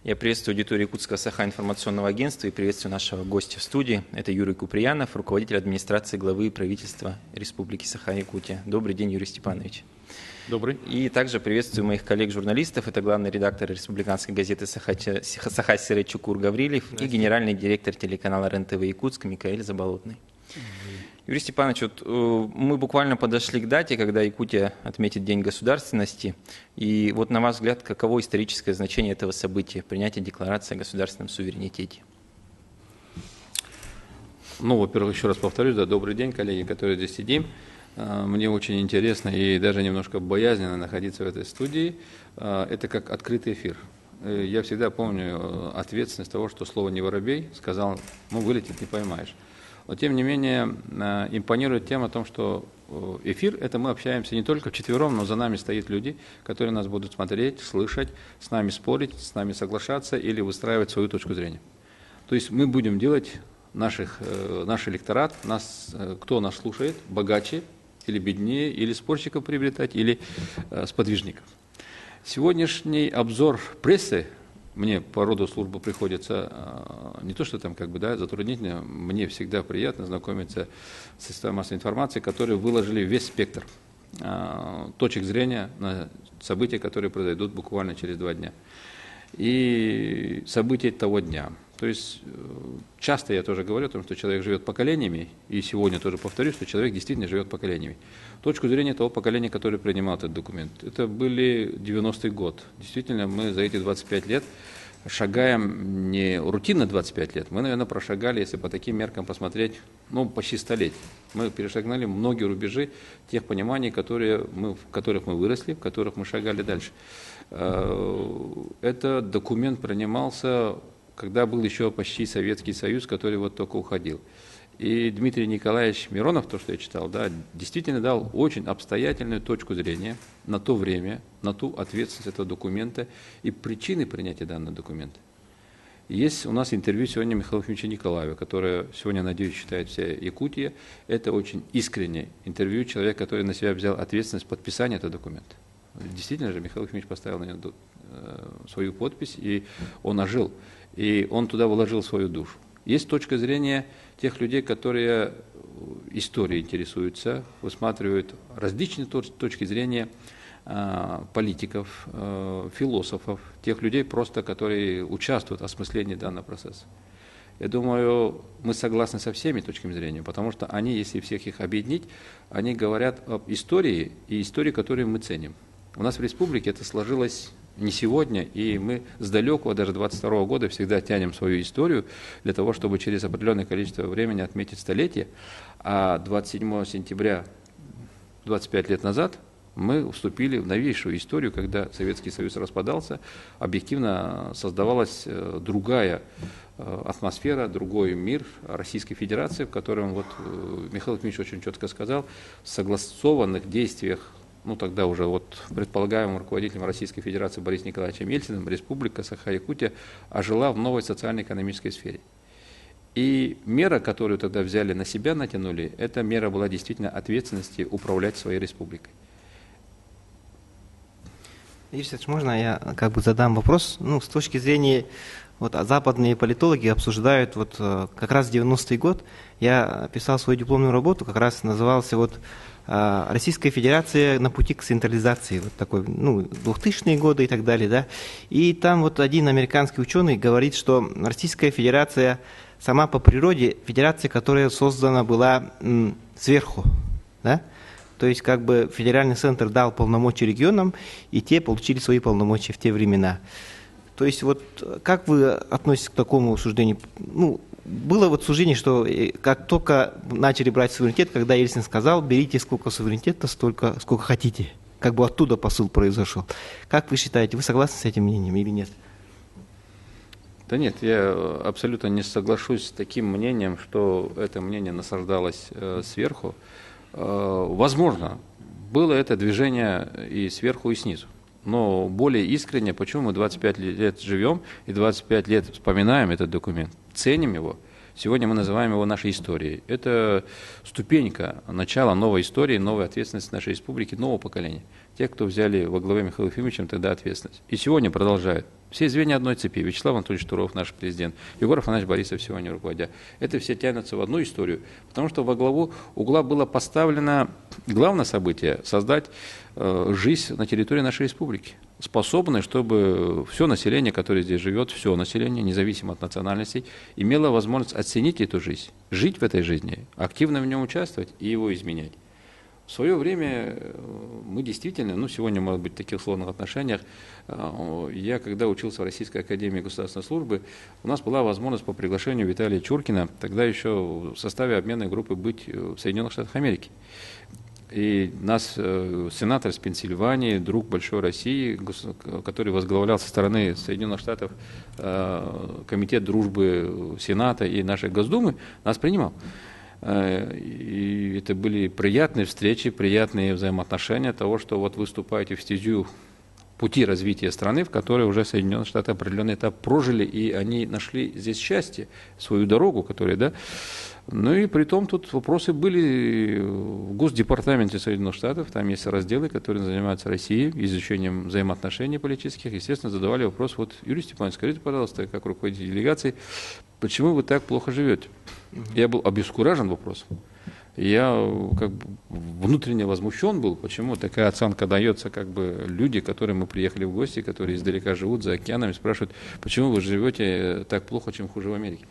Я приветствую аудиторию Якутского Саха-информационного агентства и приветствую нашего гостя в студии. Это Юрий Куприянов, руководитель администрации главы правительства Республики Саха-Якутия. Добрый день, Юрий Степанович. Добрый. И также приветствую моих коллег-журналистов. Это главный редактор республиканской газеты «Саха-Сыры» Чукур Гаврилев и генеральный директор телеканала РЕН-ТВ Якутск Микаэль Заболотный. Юрий Степанович, вот мы буквально подошли к дате, когда Якутия отметит День государственности. И вот на ваш взгляд, каково историческое значение этого события, принятия декларации о государственном суверенитете? Ну, во-первых, еще раз повторюсь, да, добрый день, коллеги, которые здесь сидим. Мне очень интересно и даже немножко боязненно находиться в этой студии. Это как открытый эфир. Я всегда помню ответственность того, что слово «не воробей» сказал, ну, вылетит, не поймаешь. Но, тем не менее, импонирует тема о том, что эфир – это мы общаемся не только вчетвером, но за нами стоят люди, которые нас будут смотреть, слышать, с нами спорить, с нами соглашаться или выстраивать свою точку зрения. То есть мы будем делать наш электорат, кто нас слушает, богаче или беднее, или спорщиков приобретать, или сподвижников. Сегодняшний обзор прессы, мне по роду службы приходится не то, что там затруднительно, мне всегда приятно знакомиться с средствами массовой информации, которые выложили весь спектр точек зрения на события, которые произойдут буквально через 2 дня. И события того дня. То есть часто я тоже говорю о том, что человек живет поколениями, и сегодня тоже повторюсь, что человек действительно живет поколениями. Точку зрения того поколения, которое принимал этот документ. Это были 90-й год. Действительно, мы за эти 25 лет шагаем не рутинно 25 лет, мы, наверное, прошагали, если по таким меркам посмотреть, почти столетие. Мы перешагнули многие рубежи тех пониманий, в которых мы выросли, в которых мы шагали дальше. Этот документ принимался, когда был еще почти Советский Союз, который вот только уходил. И Дмитрий Николаевич Миронов, то, что я читал, да, действительно дал очень обстоятельную точку зрения на то время, на ту ответственность этого документа и причины принятия данного документа. Есть у нас интервью сегодня Михаила Ефимовича Николаева, которое сегодня, надеюсь, читает вся Якутия. Это очень искреннее интервью человека, который на себя взял ответственность подписания этого документа. Действительно же, Михаил Ефимович поставил на него свою подпись, и он ожил, и он туда вложил свою душу. Есть точка зрения тех людей, которые историей интересуются, высматривают различные точки зрения политиков, философов, тех людей, просто которые участвуют в осмыслении данного процесса. Я думаю, мы согласны со всеми точками зрения, потому что они, если всех их объединить, они говорят об истории и истории, которую мы ценим. У нас в республике это сложилось не сегодня, и мы с далекого, даже 22-го года, всегда тянем свою историю для того, чтобы через определенное количество времени отметить столетие. А 27 сентября, 25 лет назад, мы вступили в новейшую историю, когда Советский Союз распадался, объективно создавалась другая атмосфера, другой мир Российской Федерации, в котором, Михаил Ефимович очень четко сказал, в согласованных действиях, тогда уже предполагаемым руководителем Российской Федерации Борисом Николаевичем Ельциным, Республика Саха-Якутия ожила в новой социально-экономической сфере. И мера, которую тогда взяли на себя, натянули, эта мера была действительно ответственности управлять своей республикой. Юрий Александрович, можно я задам вопрос? С точки зрения, западные политологи обсуждают как раз 90-й год. Я писал свою дипломную работу, как раз назывался Российская Федерация на пути к централизации, 2000-е годы и так далее, да. И там один американский ученый говорит, что Российская Федерация сама по природе федерация, которая создана была сверху, да. То есть федеральный центр дал полномочия регионам, и те получили свои полномочия в те времена. То есть как вы относитесь к такому суждению? Было суждение, что как только начали брать суверенитет, когда Ельцин сказал, берите сколько суверенитета, столько, сколько хотите. Оттуда посыл произошел. Как вы считаете, вы согласны с этим мнением или нет? Да нет, я абсолютно не соглашусь с таким мнением, что это мнение насаждалось сверху. Возможно, было это движение и сверху, и снизу. Но более искренне, почему мы 25 лет живем и 25 лет вспоминаем этот документ, ценим его. Сегодня мы называем его нашей историей. Это ступенька начала новой истории, новой ответственности нашей республики, нового поколения. тех, кто взяли во главе Михаилом Ефимовичем тогда ответственность. И сегодня продолжают. Все звенья одной цепи. Вячеслав Анатольевич Туров, наш президент, Егор Афанасьевич Борисов сегодня руководя. Это все тянутся в одну историю, потому что во главу угла было поставлено главное событие – создать жизнь на территории нашей республики, способной, чтобы все население, которое здесь живет, все население, независимо от национальностей, имело возможность оценить эту жизнь, жить в этой жизни, активно в нем участвовать и его изменять. В свое время мы действительно, сегодня, может быть, в таких сложных отношениях, я, когда учился в Российской академии государственной службы, у нас была возможность по приглашению Виталия Чуркина, тогда еще в составе обменной группы, быть в Соединенных Штатах Америки. И нас сенатор из Пенсильвании, друг большой России, который возглавлял со стороны Соединенных Штатов комитет дружбы Сената и нашей Госдумы, нас принимал. И это были приятные встречи, приятные взаимоотношения того, что вот вы вступаете в стезю пути развития страны, в которой уже Соединенные Штаты определенный этап прожили, и они нашли здесь счастье, свою дорогу, которая, да. Ну и при том тут вопросы были в Госдепартаменте Соединенных Штатов, там есть разделы, которые занимаются Россией, изучением взаимоотношений политических, естественно, задавали вопрос, вот, Юрий Степанович, скажите, пожалуйста, как руководитель делегации, почему вы так плохо живете? Я был обескуражен вопросом. Я как бы внутренне возмущен был, почему такая оценка дается, как бы люди, которые мы приехали в гости, которые издалека живут за океанами, спрашивают, почему вы живете так плохо, чем хуже в Америке.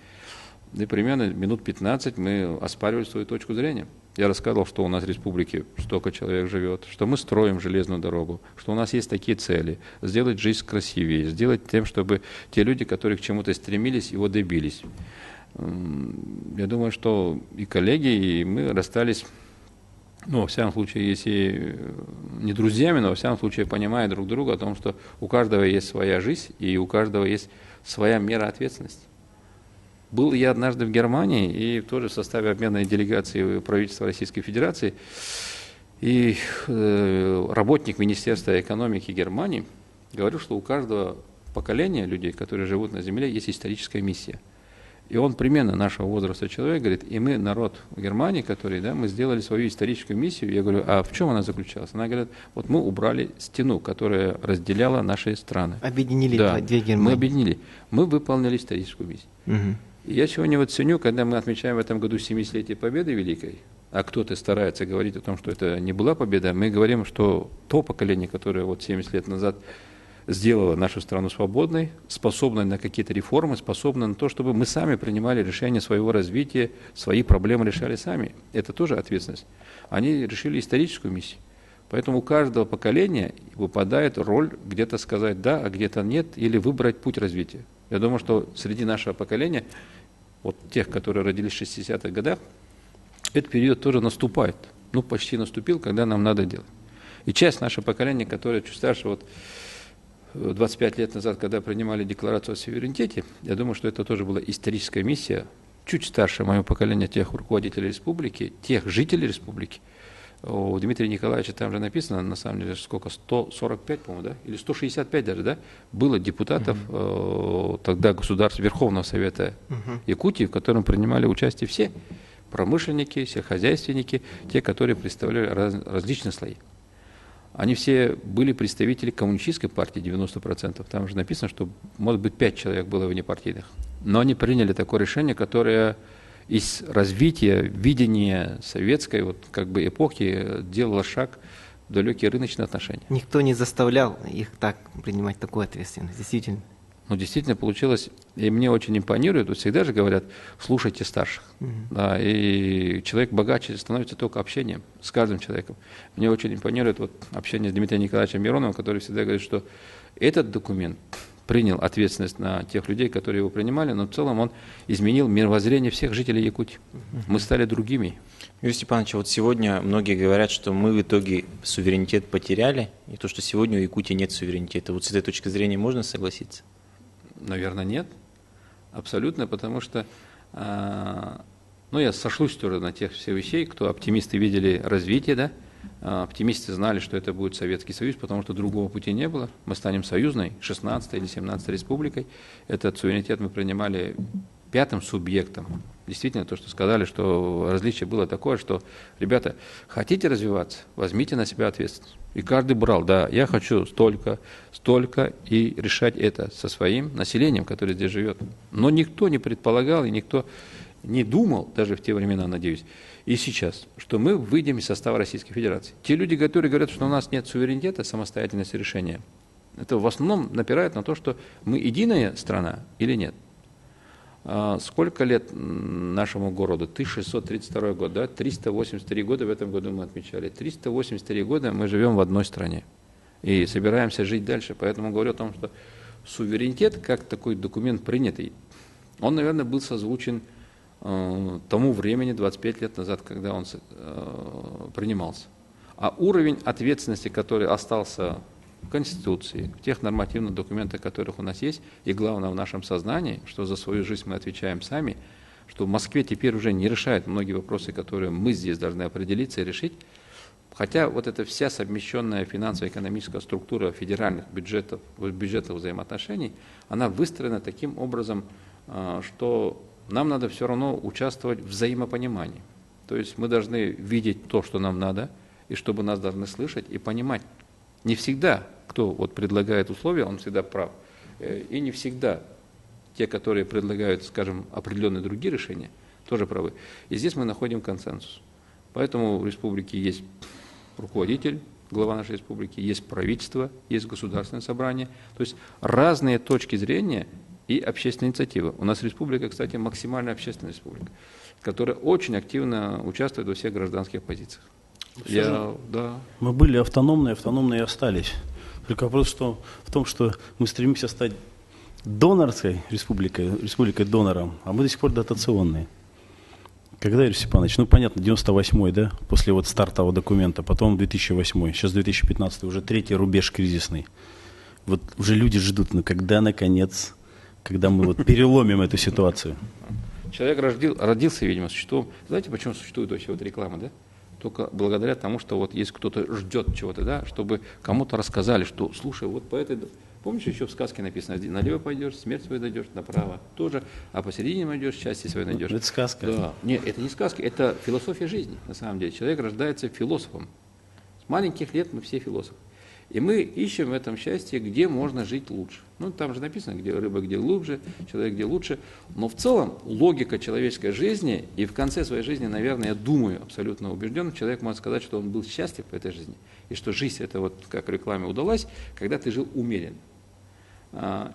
И примерно минут 15 мы оспаривали свою точку зрения. Я рассказывал, что у нас в республике столько человек живет, что мы строим железную дорогу, что у нас есть такие цели, сделать жизнь красивее, сделать тем, чтобы те люди, которые к чему-то стремились, его добились. Я думаю, что и коллеги, и мы расстались, во всяком случае, если не друзьями, но во всяком случае понимая друг друга о том, что у каждого есть своя жизнь и у каждого есть своя мера ответственности. Был я однажды в Германии и тоже в составе обменной делегации правительства Российской Федерации, и работник Министерства экономики Германии говорил, что у каждого поколения людей, которые живут на земле, есть историческая миссия. И он примерно нашего возраста человек говорит, и мы, народ в Германии, который, да, мы сделали свою историческую миссию. Я говорю, а в чем она заключалась? Она говорит, вот мы убрали стену, которая разделяла наши страны. Объединили две Германии. Мы объединили. Мы выполнили историческую миссию. Угу. И я сегодня вот ценю, когда мы отмечаем в этом году 70-летие Победы Великой, а кто-то старается говорить о том, что это не была победа, мы говорим, что то поколение, которое вот 70 лет назад сделала нашу страну свободной, способной на какие-то реформы, способной на то, чтобы мы сами принимали решения своего развития, свои проблемы решали сами. Это тоже ответственность. Они решили историческую миссию. Поэтому у каждого поколения выпадает роль где-то сказать «да», а где-то «нет», или выбрать путь развития. Я думаю, что среди нашего поколения, вот тех, которые родились в 60-х годах, этот период тоже наступает. Почти наступил, когда нам надо делать. И часть нашего поколения, которое чуть старше, вот 25 лет назад, когда принимали декларацию о суверенитете, я думаю, что это тоже была историческая миссия, чуть старше моего поколения тех руководителей республики, тех жителей республики. У Дмитрия Николаевича там же написано, на самом деле, сколько, 145, по-моему, да, или 165 даже, да, было депутатов тогда Верховного Совета Якутии, в котором принимали участие все промышленники, сельскохозяйственники, те, которые представляли различные слои. Они все были представители коммунистической партии, 90%. Там же написано, что, может быть, 5 человек было внепартийных. Но они приняли такое решение, которое из развития, видения советской эпохи делало шаг в далекие рыночные отношения. Никто не заставлял их так принимать такую ответственность, действительно. Действительно получилось, и мне очень импонирует, вот всегда же говорят, слушайте старших. Да, и человек богаче становится только общением с каждым человеком. Мне очень импонирует общение с Дмитрием Николаевичем Мироновым, который всегда говорит, что этот документ принял ответственность на тех людей, которые его принимали, но в целом он изменил мировоззрение всех жителей Якутии. Мы стали другими. Юрий Степанович, вот сегодня многие говорят, что мы в итоге суверенитет потеряли, и то, что сегодня у Якутии нет суверенитета. Вот с этой точки зрения можно согласиться? Наверное, нет. Абсолютно, потому что я сошлюсь тоже на тех всех вещей, кто оптимисты видели развитие, да? Оптимисты знали, что это будет Советский Союз, потому что другого пути не было. Мы станем союзной, 16-й или 17-й республикой. Этот суверенитет мы принимали пятым субъектом. Действительно, то, что сказали, что различие было такое, что, ребята, хотите развиваться, возьмите на себя ответственность. И каждый брал, да, я хочу столько, и решать это со своим населением, которое здесь живет. Но никто не предполагал, и никто не думал, даже в те времена, надеюсь, и сейчас, что мы выйдем из состава Российской Федерации. Те люди, которые говорят, что у нас нет суверенитета, самостоятельности решения, это в основном напирает на то, что мы единая страна или нет. Сколько лет нашему городу? 1632 год, да? 383 года в этом году мы отмечали. 383 года мы живем в одной стране и собираемся жить дальше. Поэтому говорю о том, что суверенитет, как такой документ принятый, он, наверное, был созвучен тому времени, 25 лет назад, когда он принимался. А уровень ответственности, который остался в Конституции, в тех нормативных документах, которых у нас есть, и главное в нашем сознании, что за свою жизнь мы отвечаем сами, что в Москве теперь уже не решают многие вопросы, которые мы здесь должны определиться и решить. Хотя вот эта вся совмещенная финансово-экономическая структура федеральных бюджетов взаимоотношений, она выстроена таким образом, что нам надо все равно участвовать в взаимопонимании. То есть мы должны видеть то, что нам надо, и чтобы нас должны слышать и понимать. Не всегда, кто вот предлагает условия, он всегда прав. И не всегда те, которые предлагают, скажем, определенные другие решения, тоже правы. И здесь мы находим консенсус. Поэтому в республике есть руководитель, глава нашей республики, есть правительство, есть государственное собрание. То есть разные точки зрения и общественная инициатива. У нас республика, кстати, максимально общественная республика, которая очень активно участвует во всех гражданских позициях. Да. Мы были автономные и остались. Только вопрос в том, что мы стремимся стать донорской республикой донором, а мы до сих пор дотационные. Когда, Юрий Степанович? Ну, понятно, 98-й, да, после вот стартового документа, потом 2008-й, сейчас 2015-й, уже третий рубеж кризисный. Вот уже люди ждут, когда, наконец, когда мы вот переломим эту ситуацию. Человек родился, видимо, существом. Знаете, почему существует вообще вот реклама, да? Только благодаря тому, что вот есть кто-то ждет чего-то, да, чтобы кому-то рассказали, что, слушай, вот по этой... Помнишь, еще в сказке написано, налево пойдешь, смерть свою найдешь, направо тоже, а посередине пойдешь, счастье свое найдешь. Это сказка. Да. Нет, это не сказка, это философия жизни, на самом деле. Человек рождается философом. С маленьких лет мы все философы. И мы ищем в этом счастье, где можно жить лучше. Ну, там же написано, где рыба, где глубже, человек, где лучше. Но в целом логика человеческой жизни, и в конце своей жизни, наверное, я думаю, абсолютно убежден, человек может сказать, что он был счастлив в этой жизни. И что жизнь, это вот как в рекламе удалась, когда ты жил умеренно.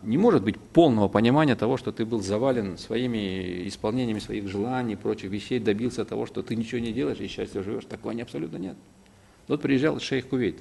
Не может быть полного понимания того, что ты был завален своими исполнениями своих желаний, прочих вещей, добился того, что ты ничего не делаешь и счастье живешь. Такого абсолютно нет. Вот приезжал шейх Кувейт.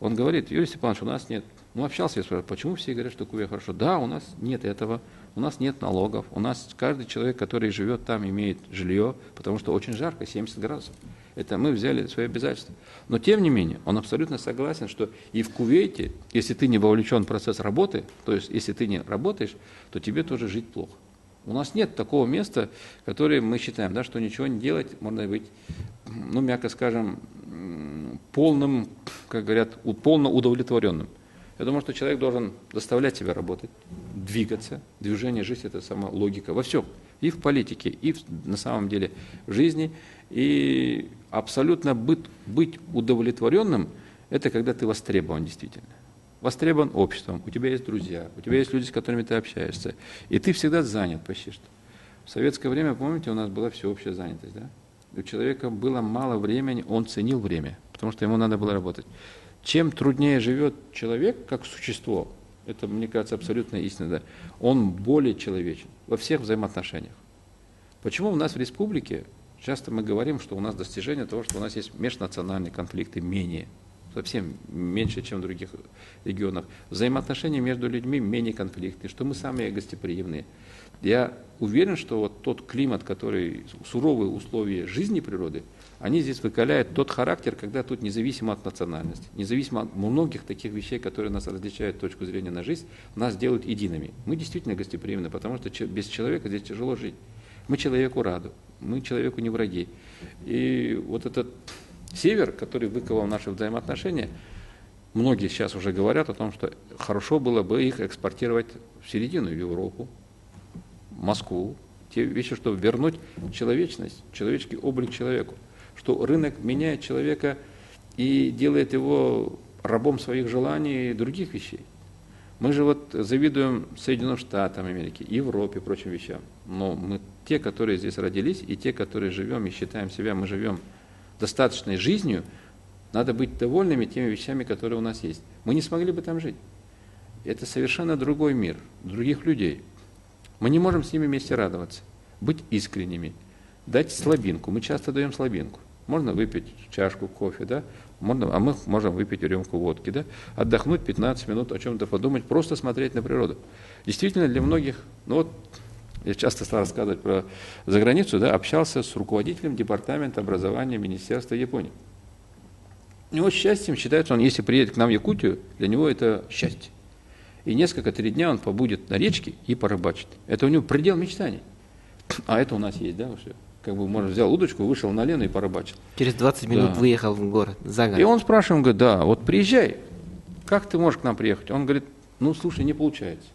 Он говорит, Юрий Степанович, у нас нет. Ну, общался, я спрашиваю, почему все говорят, что Кувейт хорошо? Да, у нас нет этого, у нас нет налогов, у нас каждый человек, который живет там, имеет жилье, потому что очень жарко, 70 градусов. Это мы взяли свои обязательства. Но тем не менее, он абсолютно согласен, что и в Кувейте, если ты не вовлечен в процесс работы, то есть если ты не работаешь, то тебе тоже жить плохо. У нас нет такого места, которое мы считаем, да, что ничего не делать, можно быть, ну, мягко скажем, полным, как говорят, полно удовлетворенным. Я думаю, что человек должен заставлять себя работать, двигаться. Движение жизни – это сама логика во всем. И в политике, и на самом деле в жизни. И абсолютно быть удовлетворенным – это когда ты востребован действительно. Востребован обществом, у тебя есть друзья, у тебя есть люди, с которыми ты общаешься. И ты всегда занят почти что. В советское время, помните, у нас была всеобщая занятость, да? У человека было мало времени, он ценил время, потому что ему надо было работать. Чем труднее живет человек, как существо, это, мне кажется, абсолютно истина, да, он более человечен во всех взаимоотношениях. Почему у нас в республике часто мы говорим, что у нас достижение того, что у нас есть межнациональные конфликты менее, совсем меньше, чем в других регионах. Взаимоотношения между людьми менее конфликтные, что мы самые гостеприимные. Я уверен, что вот тот климат, который, суровые условия жизни природы, они здесь выкаляют тот характер, когда тут независимо от национальности, независимо от многих таких вещей, которые нас различают точку зрения на жизнь, нас делают едиными. Мы действительно гостеприимны, потому что без человека здесь тяжело жить. Мы человеку рады, мы человеку не враги. И вот этот север, который выковал наши взаимоотношения, многие сейчас уже говорят о том, что хорошо было бы их экспортировать в середину, в Европу, Москву, те вещи, чтобы вернуть человечность, человеческий облик человеку, что рынок меняет человека и делает его рабом своих желаний и других вещей. Мы же вот завидуем Соединенным Штатам Америки, Европе и прочим вещам. Но мы те, которые здесь родились, и те, которые живем и считаем себя, мы живем достаточной жизнью, надо быть довольными теми вещами, которые у нас есть. Мы не смогли бы там жить. Это совершенно другой мир, других людей. Мы не можем с ними вместе радоваться, быть искренними, дать слабинку. Мы часто даем слабинку. Можно выпить чашку кофе, да? Можно, а мы можем выпить рюмку водки, да? Отдохнуть 15 минут, о чем-то подумать, просто смотреть на природу. Действительно, для многих, ну вот, я часто стал рассказывать про заграницу, да, общался с руководителем департамента образования Министерства Японии. У него счастьем считается, он если приедет к нам в Якутию, для него это счастье. И несколько 3 дня он побудет на речке и порыбачит. Это у него предел мечтаний. А это у нас есть, да, все. Как бы, может, взял удочку, вышел на Лену и порыбачил. Через 20 минут выехал в город, за город. И он спрашивает, он говорит, да, вот приезжай, как ты можешь к нам приехать? Он говорит, ну, слушай, не получается.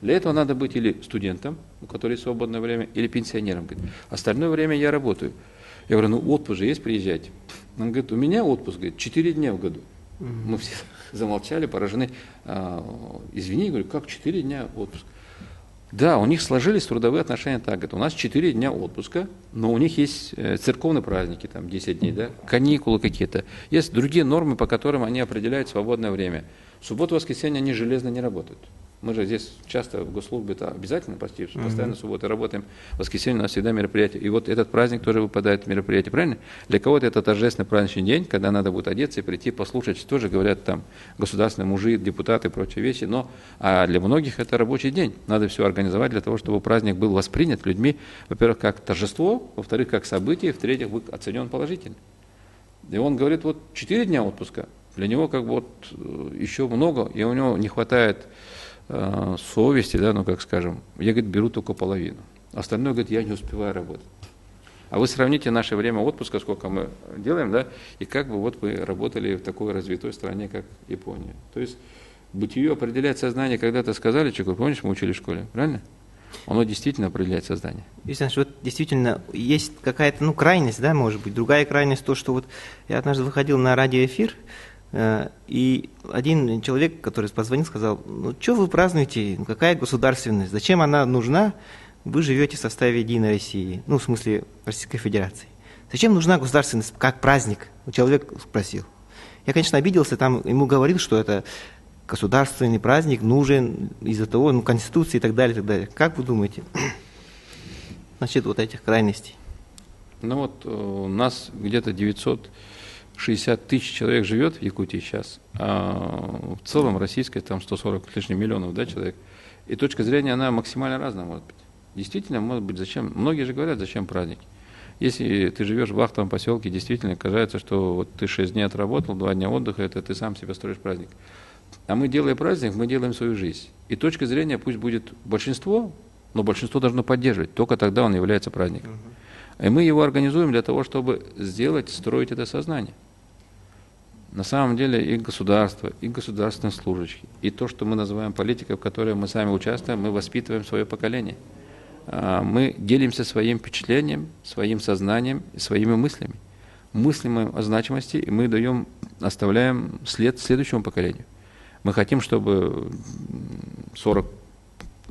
Для этого надо быть или студентом, у которого есть свободное время, или пенсионером. Говорит, остальное время я работаю. Я говорю, ну, отпуск же есть, приезжайте. Он говорит, у меня отпуск, говорит, 4 дня в году. Мы все замолчали, поражены. Извини, говорю, как 4 дня отпуск? Да, у них сложились трудовые отношения так. Говорит, у нас 4 дня отпуска, но у них есть церковные праздники, там 10 дней, да, каникулы какие-то. Есть другие нормы, по которым они определяют свободное время. В субботу, воскресенье они железно не работают. Мы же здесь часто в госслужбе это обязательно, почти постоянно в субботу работаем, в воскресенье у нас всегда мероприятие. И вот этот праздник тоже выпадает в мероприятие, правильно? Для кого-то это торжественный праздничный день, когда надо будет одеться и прийти послушать, тоже говорят там государственные мужи, депутаты и прочие вещи, но для многих это рабочий день. Надо все организовать для того, чтобы праздник был воспринят людьми, во-первых, как торжество, во-вторых, как событие, в-третьих, был оценен положительно. И он говорит, вот 4 дня отпуска, для него как бы вот еще много, и у него не хватает совести, да, ну как скажем, я, говорит, беру только половину. Остальное, говорит, я не успеваю работать. А вы сравните наше время отпуска, сколько мы делаем, да, и как бы вот мы работали в такой развитой стране, как Япония. То есть бытие определяет сознание, когда-то сказали, Чекур, помнишь, мы учили в школе, правильно? Оно действительно определяет сознание. Естественно, что вот действительно есть какая-то, ну, крайность, да, может быть. Другая крайность, то, что вот я однажды выходил на радиоэфир, и один человек, который позвонил, сказал, ну, что вы празднуете, какая государственность, зачем она нужна, вы живете в составе Единой России, ну, в смысле Российской Федерации. Зачем нужна государственность как праздник? Человек спросил. Я, конечно, обиделся, там ему говорил, что это государственный праздник нужен из-за того, ну, Конституции и так далее, и так далее. Как вы думаете насчет вот этих крайностей? Ну вот у нас где-то 960 тысяч человек живет в Якутии сейчас, а в целом российской там 140 с лишним миллионов, да, человек. И точка зрения, она максимально разная может быть. Действительно, может быть, зачем, многие же говорят, зачем праздники. Если ты живешь в вахтовом поселке, действительно кажется, что вот ты 6 дней отработал, 2 дня отдыха, это ты сам себе строишь праздник. А мы, делая праздник, мы делаем свою жизнь. И точка зрения пусть будет большинство, но большинство должно поддерживать, только тогда он является праздником. И мы его организуем для того, чтобы сделать, строить это сознание. На самом деле и государство, и государственные служащие, и то, что мы называем политикой, в которой мы сами участвуем, мы воспитываем свое поколение. Мы делимся своим впечатлением, своим сознанием и своими мыслями. Мыслим о значимости, и мы оставляем след следующему поколению. Мы хотим, чтобы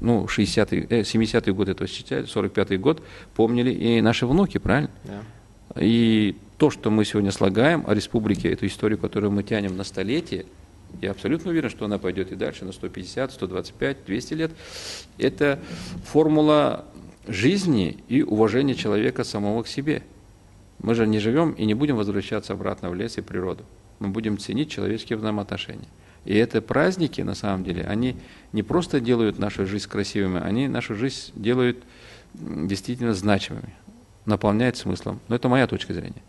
70-й год, это 45-й год, помнили и наши внуки, правильно? Да. И то, что мы сегодня слагаем о республике, эту историю, которую мы тянем на столетие, я абсолютно уверен, что она пойдет и дальше, на 150, 125, 200 лет. Это формула жизни и уважения человека самого к себе. Мы же не живем и не будем возвращаться обратно в лес и природу. Мы будем ценить человеческие взаимоотношения. И это праздники, на самом деле, они не просто делают нашу жизнь красивыми, они нашу жизнь делают действительно значимыми, наполняют смыслом. Но это моя точка зрения.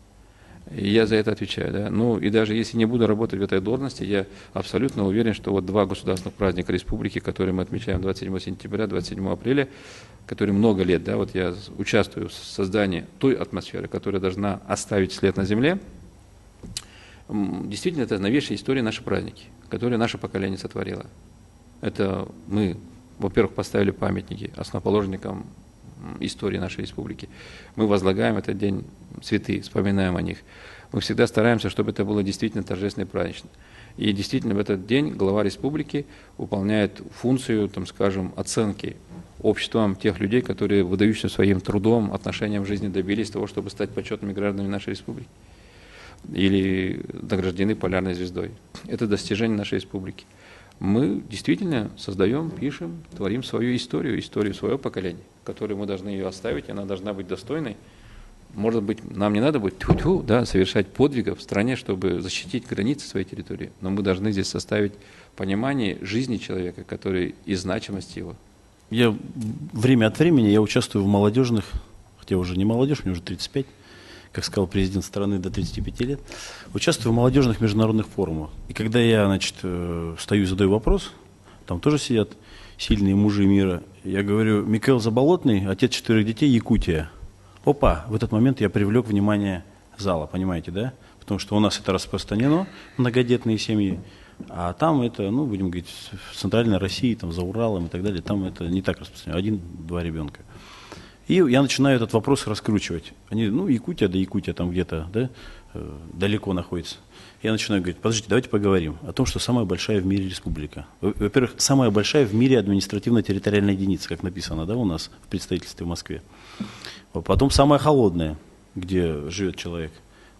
И я за это отвечаю. Да? Ну и даже если не буду работать в этой должности, я абсолютно уверен, что вот 2 государственных праздника республики, которые мы отмечаем 27 сентября, 27 апреля, которые много лет, да, вот я участвую в создании той атмосферы, которая должна оставить след на земле. Действительно, это новейшая история наши праздники, которые наше поколение сотворило. Это мы, во-первых, поставили памятники основоположникам истории нашей республики. Мы возлагаем этот день цветы, вспоминаем о них. Мы всегда стараемся, чтобы это было действительно торжественно и празднично. И действительно в этот день глава республики выполняет функцию, там, скажем, оценки обществом тех людей, которые, выдающимся своим трудом, отношением в жизни добились того, чтобы стать почетными гражданами нашей республики или награждены полярной звездой. Это достижение нашей республики. Мы действительно создаем, пишем, творим свою историю своего поколения, которую мы должны ее оставить, и она должна быть достойной. Может быть, нам не надо будет совершать подвигов в стране, чтобы защитить границы своей территории, но мы должны здесь составить понимание жизни человека, который и значимости его. Я время от времени я участвую в молодежных, хотя уже не молодежь, мне уже 35, как сказал президент страны, до 35 лет, участвую в молодежных международных форумах. И когда я, значит, стою и задаю вопрос, там тоже сидят сильные мужи мира, я говорю: Микаэл Заболотный, отец 4 детей, Якутия. Опа, в этот момент я привлек внимание зала, понимаете, да? Потому что у нас это распространено, многодетные семьи, а там это, ну, будем говорить, в Центральной России, там, за Уралом и так далее, там это не так распространено, 1-2 ребенка. И я начинаю этот вопрос раскручивать. Они, ну, Якутия, да Якутия там где-то, да, далеко находится. Я начинаю говорить: подождите, давайте поговорим о том, что самая большая в мире республика. Во-первых, самая большая в мире административно-территориальная единица, как написано, да, у нас в представительстве в Москве. Потом самая холодная, где живет человек.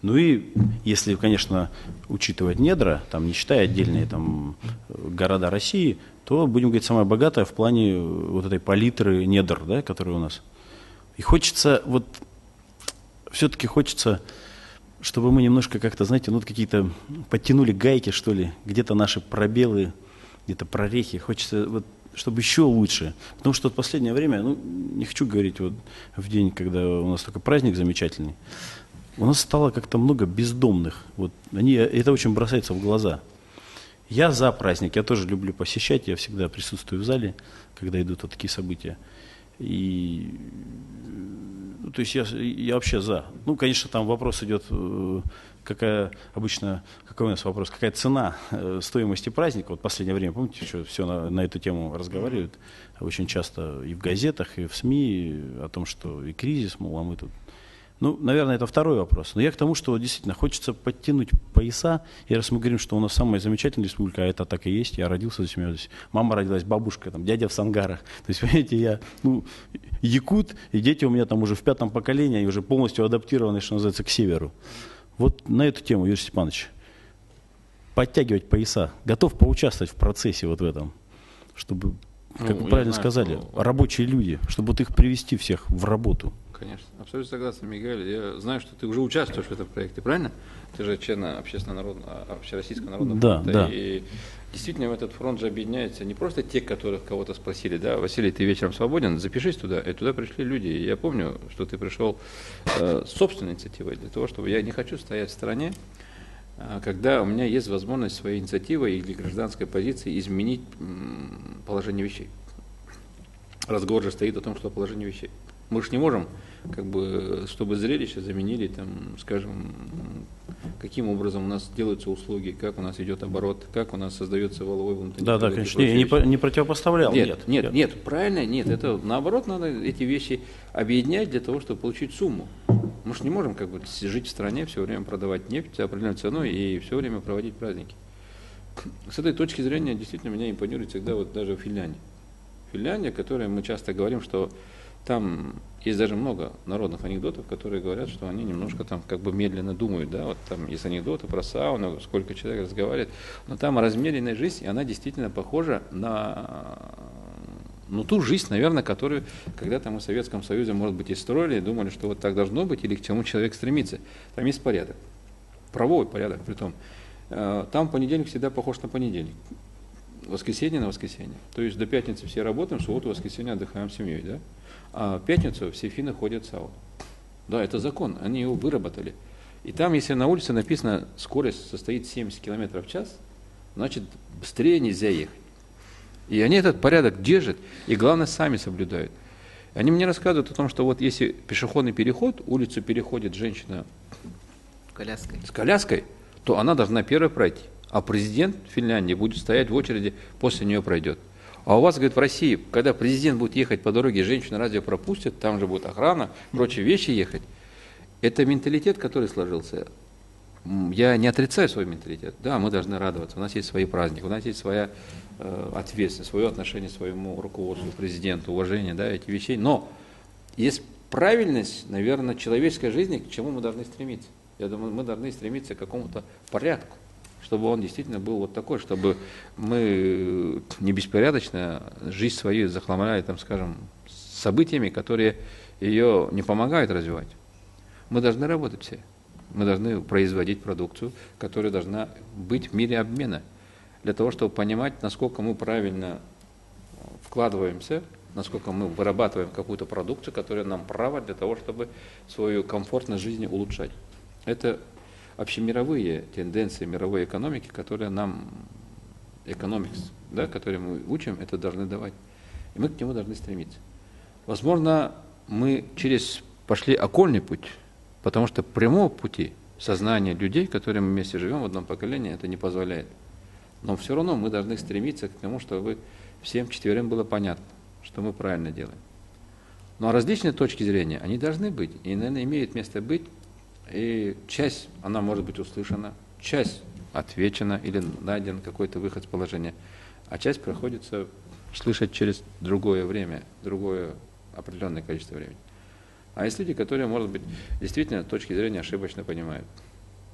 Ну и если, конечно, учитывать недра, там, не считая отдельные там города России, то, будем говорить, самая богатая в плане вот этой палитры недр, да, которые у нас. И хочется, вот, все-таки хочется, чтобы мы немножко как-то, знаете, ну, какие-то подтянули гайки, что ли, где-то наши пробелы, где-то прорехи. Хочется, вот, чтобы еще лучше. Потому что в последнее время, ну, не хочу говорить вот в день, когда у нас такой праздник замечательный, у нас стало как-то много бездомных. Вот, это очень бросается в глаза. Я за праздник, я тоже люблю посещать, я всегда присутствую в зале, когда идут вот такие события. И, ну, то есть я вообще за. Ну, конечно, там вопрос идет, какой у нас вопрос, какая цена стоимости праздника. Вот в последнее время, помните, еще все на эту тему разговаривают очень часто и в газетах, и в СМИ о том, что и кризис, мол, а мы тут. Ну, наверное, это второй вопрос. Но я к тому, что действительно хочется подтянуть пояса. И раз мы говорим, что у нас самая замечательная республика, а это так и есть, я родился за семьей, мама родилась, бабушка, там, дядя в Сангарах. То есть, понимаете, я якут, и дети у меня там уже в 5-м поколении, и уже полностью адаптированы, что называется, к северу. Вот на эту тему, Юрий Степанович, подтягивать пояса, готов поучаствовать в процессе вот в этом, чтобы, как вы правильно сказали, рабочие люди, чтобы вот их привести всех в работу. Конечно, абсолютно согласен, Мигель. Я знаю, что ты уже участвуешь в этом проекте, правильно? Ты же член Общероссийского народного фронта. Да. И действительно в этот фронт же объединяются не просто те, которых кого-то спросили, да, Василий, ты вечером свободен, запишись туда. И туда пришли люди. И я помню, что ты пришел с собственной инициативой для того, чтобы я не хочу стоять в стороне, когда у меня есть возможность своей инициативой или гражданской позиции изменить положение вещей. Разговор же стоит о том, что положение вещей. Мы же не можем, как бы, чтобы зрелище заменили, там, скажем, каким образом у нас делаются услуги, как у нас идет оборот, как у нас создается валовой внутренний продукт. Да, конечно, я не противопоставлял. Нет, правильно, нет, это наоборот, надо эти вещи объединять для того, чтобы получить сумму. Мы же не можем, как бы, жить в стране, все время продавать нефть определенной ценой и все время проводить праздники. С этой точки зрения, действительно, меня импонирует всегда вот даже Финляндия. Финляндия, которая мы часто говорим, что там есть даже много народных анекдотов, которые говорят, что они немножко там как бы медленно думают, да, вот там есть анекдоты про сауну, сколько человек разговаривает, но там размеренная жизнь, и она действительно похожа на, ну, ту жизнь, наверное, которую когда-то мы в Советском Союзе, может быть, и строили, и думали, что вот так должно быть, или к чему человек стремится. Там есть порядок, правовой порядок, притом. Там понедельник всегда похож на понедельник. Воскресенье на воскресенье. То есть до пятницы все работаем, в субботу, воскресенье отдыхаем с семьей, да? А в пятницу все финны ходят в сауну. Да, это закон, они его выработали. И там, если на улице написано, скорость состоит 70 км в час, значит, быстрее нельзя ехать. И они этот порядок держат, и главное, сами соблюдают. Они мне рассказывают о том, что вот если пешеходный переход, улицу переходит женщина с коляской, то она должна первой пройти. А президент Финляндии будет стоять в очереди, после нее пройдет. А у вас, говорит, в России, когда президент будет ехать по дороге, женщина разве пропустят, там же будет охрана, прочие вещи ехать. Это менталитет, который сложился. Я не отрицаю свой менталитет. Да, мы должны радоваться. У нас есть свои праздники, у нас есть своя ответственность, свое отношение к своему руководству, президенту, уважение, да, эти вещи. Но есть правильность, наверное, человеческой жизни, к чему мы должны стремиться. Я думаю, мы должны стремиться к какому-то порядку, чтобы он действительно был вот такой, чтобы мы не беспорядочно жизнь свою захламляли, там, скажем, событиями, которые ее не помогают развивать. Мы должны работать все. Мы должны производить продукцию, которая должна быть в мире обмена, для того, чтобы понимать, насколько мы правильно вкладываемся, насколько мы вырабатываем какую-то продукцию, которая нам право для того, чтобы свою комфортность жизни улучшать. Это общемировые тенденции мировой экономики, которые нам, экономикс, да, которые мы учим, это должны давать. И мы к нему должны стремиться. Возможно, мы пошли окольный путь, потому что прямого пути сознания людей, которые мы вместе живем в одном поколении, это не позволяет. Но все равно мы должны стремиться к тому, чтобы всем четверым было понятно, что мы правильно делаем. Но различные точки зрения, они должны быть, и, наверное, имеют место быть, и часть, она может быть услышана, часть отвечена или найден какой-то выход из положения, а часть приходится слышать через другое время, другое определенное количество времени. А есть люди, которые, может быть, действительно с точки зрения ошибочно понимают.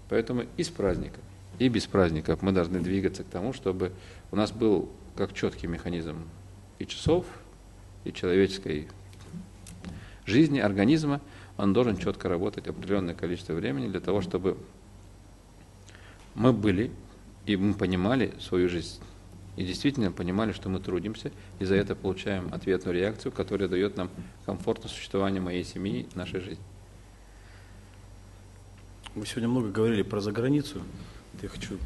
Поэтому и с праздником, и без праздников мы должны двигаться к тому, чтобы у нас был как четкий механизм и часов, и человеческой жизни, организма, он должен четко работать определенное количество времени для того, чтобы мы были и мы понимали свою жизнь. И действительно понимали, что мы трудимся, и за это получаем ответную реакцию, которая дает нам комфортное существование моей семьи, нашей жизни. Вы сегодня много говорили про заграницу. Я хочу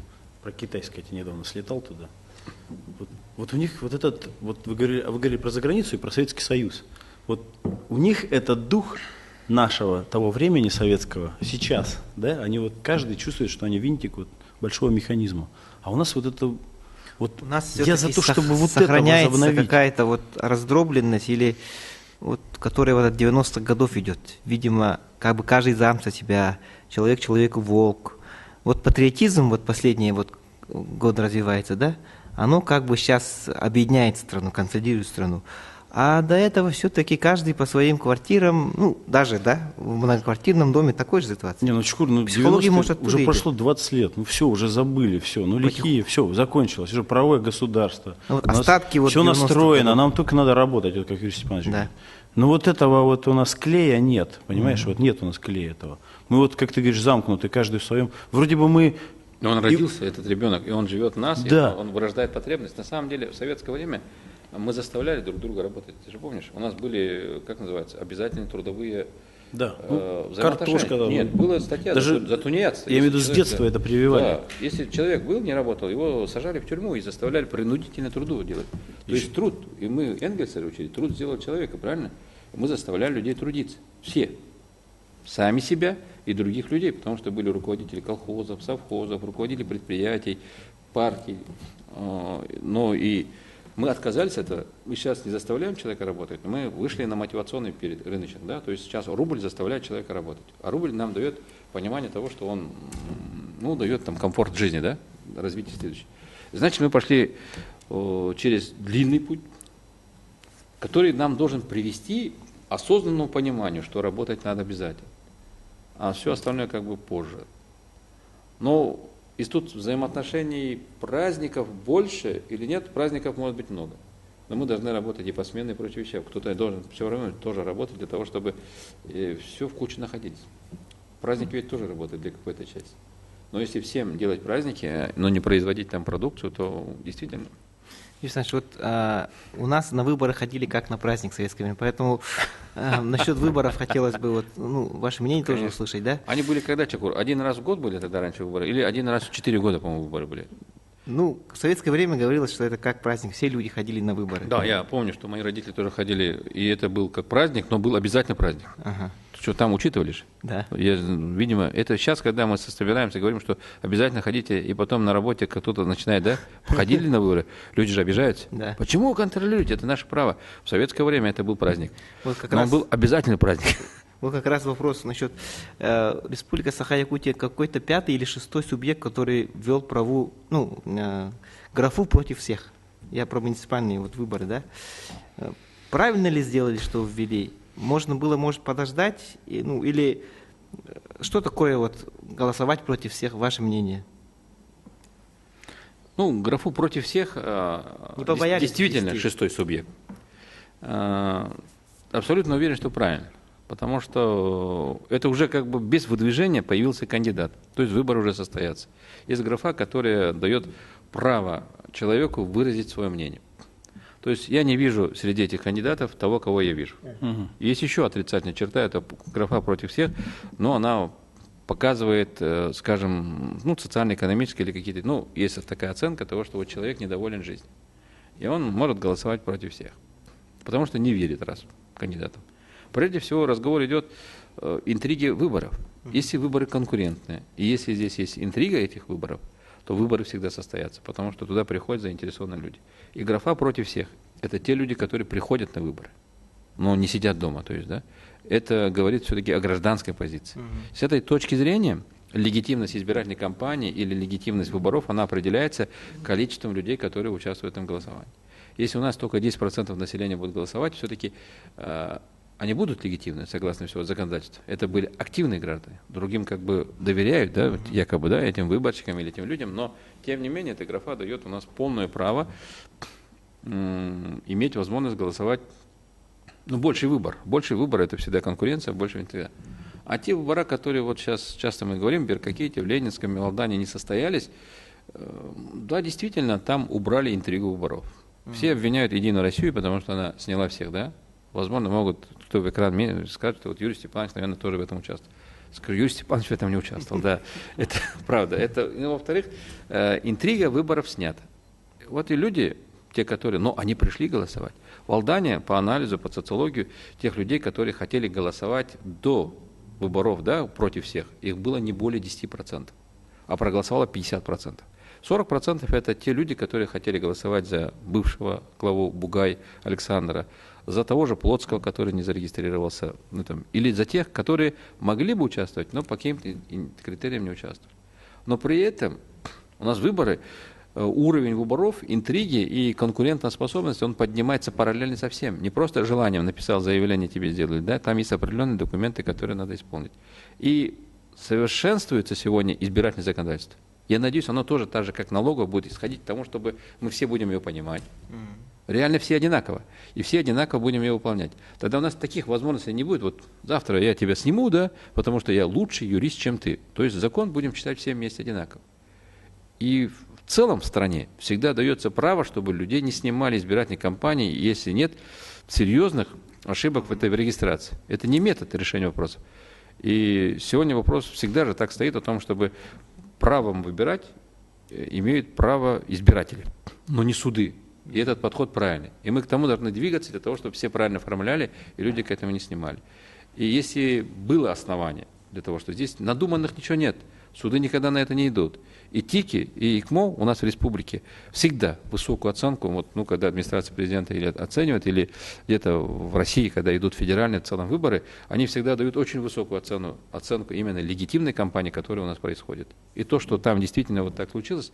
про Китай сказать. Я недавно слетал туда. Вот у них вот этот, вот вы говорили про заграницу и про Советский Союз. Вот у них этот дух нашего того времени советского сейчас, да, они вот каждый чувствует, что они винтик вот большого механизма. А у нас вот это вот у нас я за то, чтобы вот сохраняется это возобновить. Какая-то вот раздробленность, или вот, которая вот от 90-х годов идет. Видимо, как бы каждый сам за себя, человек человеку волк. Вот патриотизм вот последние вот годы развивается, да? Оно как бы сейчас объединяет страну, консолидирует страну. А до этого все-таки каждый по своим квартирам, ну, даже, да, в многоквартирном доме такой же ситуация. Не, ну, Чукур, ну, 90 уже прошло 20 лет, ну, все, уже забыли, все, ну, лихие, все, закончилось, уже правовое государство. Ну, вот остатки вот все настроено, нам только надо работать, вот как Юрий Степанович говорит. Да. Но вот этого вот у нас клея нет, понимаешь, вот нет у нас клея этого. Мы вот, как ты говоришь, замкнуты, каждый в своем, вроде бы мы... Но он родился, этот ребенок, и он живет в нас, да. И он вырождает потребность. На самом деле, в советское время мы заставляли друг друга работать. Ты же помнишь? У нас были, как называется, обязательные трудовые картошка. Нет, была статья даже за тунеядство. Я имею в виду, с детства это прививали. Да, если человек не работал, его сажали в тюрьму и заставляли принудительно труду делать. То есть труд, и мы Энгельса учили, труд сделал человека, правильно? Мы заставляли людей трудиться. Все. Сами себя и других людей, потому что были руководители колхозов, совхозов, руководители предприятий, партий. Но и мы отказались от этого. Мы сейчас не заставляем человека работать, но мы вышли на мотивационный перед рыночный. Да? То есть сейчас рубль заставляет человека работать. А рубль нам дает понимание того, что он дает там комфорт жизни, да? Развитие следующее. Значит, мы пошли через длинный путь, который нам должен привести к осознанному пониманию, что работать надо обязательно. А все остальное как бы позже. Но из тут взаимоотношений праздников больше или нет, праздников может быть много. Но мы должны работать и посменно, и прочие вещи. Кто-то должен все время тоже работать для того, чтобы все в куче находилось. Праздники ведь тоже работают для какой-то части. Но если всем делать праздники, но не производить там продукцию, то действительно... Юрий Александрович, вот у нас на выборы ходили как на праздник в советское время, поэтому насчет выборов хотелось бы ваше мнение тоже услышать, да? Они были когда, Чакур? Один раз в год были тогда раньше выборы? Или один раз в 4 года, по-моему, выборы были? Ну, в советское время говорилось, что это как праздник, все люди ходили на выборы. Да, я помню, что мои родители тоже ходили, и это был как праздник, но был обязательно праздник. Ага. Что там учитывали же? Да. Видимо, это сейчас, когда мы собираемся, говорим, что обязательно ходите, и потом на работе кто-то начинает, да, походили на выборы, люди же обижаются. Да. Почему вы контролируете? Это наше право. В советское время это был праздник. Вот как Но раз... он был обязательный праздник. Вот как раз вопрос насчет Республика Саха-Якутия, какой-то 5-й или 6-й субъект, который ввел графу против всех. Я про муниципальные вот выборы, да. Правильно ли сделали, что ввели? Можно было, может, подождать? Или что такое вот голосовать против всех, ваше мнение? Ну, графу против всех действительно 6-й субъект. Абсолютно уверен, что правильно. Потому что это уже как бы без выдвижения появился кандидат. То есть выборы уже состоятся. Есть графа, которая дает право человеку выразить свое мнение. То есть я не вижу среди этих кандидатов того, кого я вижу. Есть еще отрицательная черта, это графа против всех, но она показывает, скажем, социально-экономические или какие-то, есть такая оценка того, что вот человек недоволен жизнью. И он может голосовать против всех, потому что не верит кандидатам. Прежде всего разговор идет интриги выборов. Если выборы конкурентные, и если здесь есть интрига этих выборов, то выборы всегда состоятся, потому что туда приходят заинтересованные люди. И графа против всех – это те люди, которые приходят на выборы, но не сидят дома. То есть, да, это говорит все-таки о гражданской позиции. С этой точки зрения легитимность избирательной кампании или легитимность выборов, она определяется количеством людей, которые участвуют в этом голосовании. Если у нас только 10% населения будут голосовать, все-таки они будут легитимны, согласно всего законодательства. Это были активные граждане. Другим как бы доверяют, да, якобы, да, этим выборщикам или этим людям, но тем не менее эта графа дает у нас полное право иметь возможность голосовать, больший выбор. Больший выбор — это всегда конкуренция, больше интрига. А те выборы, которые вот сейчас часто мы говорим, в Беркакете, в Ленинском, в Алдане не состоялись, да, действительно, там убрали интригу выборов. Все обвиняют Единую Россию, потому что она сняла всех, да? Возможно, могут, кто в экран скажет, что вот Юрий Степанович, наверное, тоже в этом участвовал. Скажу, Юрий Степанович в этом не участвовал, да, это правда. Во-вторых, интрига выборов снята. Вот и люди, те, которые, они пришли голосовать. В Алдане, по анализу, по социологии, тех людей, которые хотели голосовать до выборов, да, против всех, их было не более 10%, а проголосовало 50%. 40% это те люди, которые хотели голосовать за бывшего главу Бугай Александра, за того же Плотского, который не зарегистрировался, или за тех, которые могли бы участвовать, но по каким-то критериям не участвовали. Но при этом у нас выборы, уровень выборов, интриги и конкурентоспособность, он поднимается параллельно со всем. Не просто желанием написал заявление, тебе сделали, да, там есть определенные документы, которые надо исполнить. И совершенствуется сегодня избирательное законодательство. Я надеюсь, оно тоже так же, как налоговое, будет исходить к тому, чтобы мы все будем ее понимать. Реально все одинаково. И все одинаково будем ее выполнять. Тогда у нас таких возможностей не будет. Вот завтра я тебя сниму, да, потому что я лучший юрист, чем ты. То есть закон будем читать все вместе одинаково. И в целом в стране всегда дается право, чтобы людей не снимали избирательной кампании, если нет серьезных ошибок в этой регистрации. Это не метод решения вопроса. И сегодня вопрос всегда же так стоит о том, чтобы правом выбирать имеют право избиратели, но не суды. И этот подход правильный. И мы к тому должны двигаться для того, чтобы все правильно оформляли, и люди к этому не снимали. И если было основание для того, что здесь надуманных ничего нет, суды никогда на это не идут. И ТИКи, и ИКМО у нас в республике всегда высокую оценку, когда администрация президента или оценивает, или где-то в России, когда идут федеральные в целом выборы, они всегда дают очень высокую оценку именно легитимной кампании, которая у нас происходит. И то, что там действительно вот так случилось,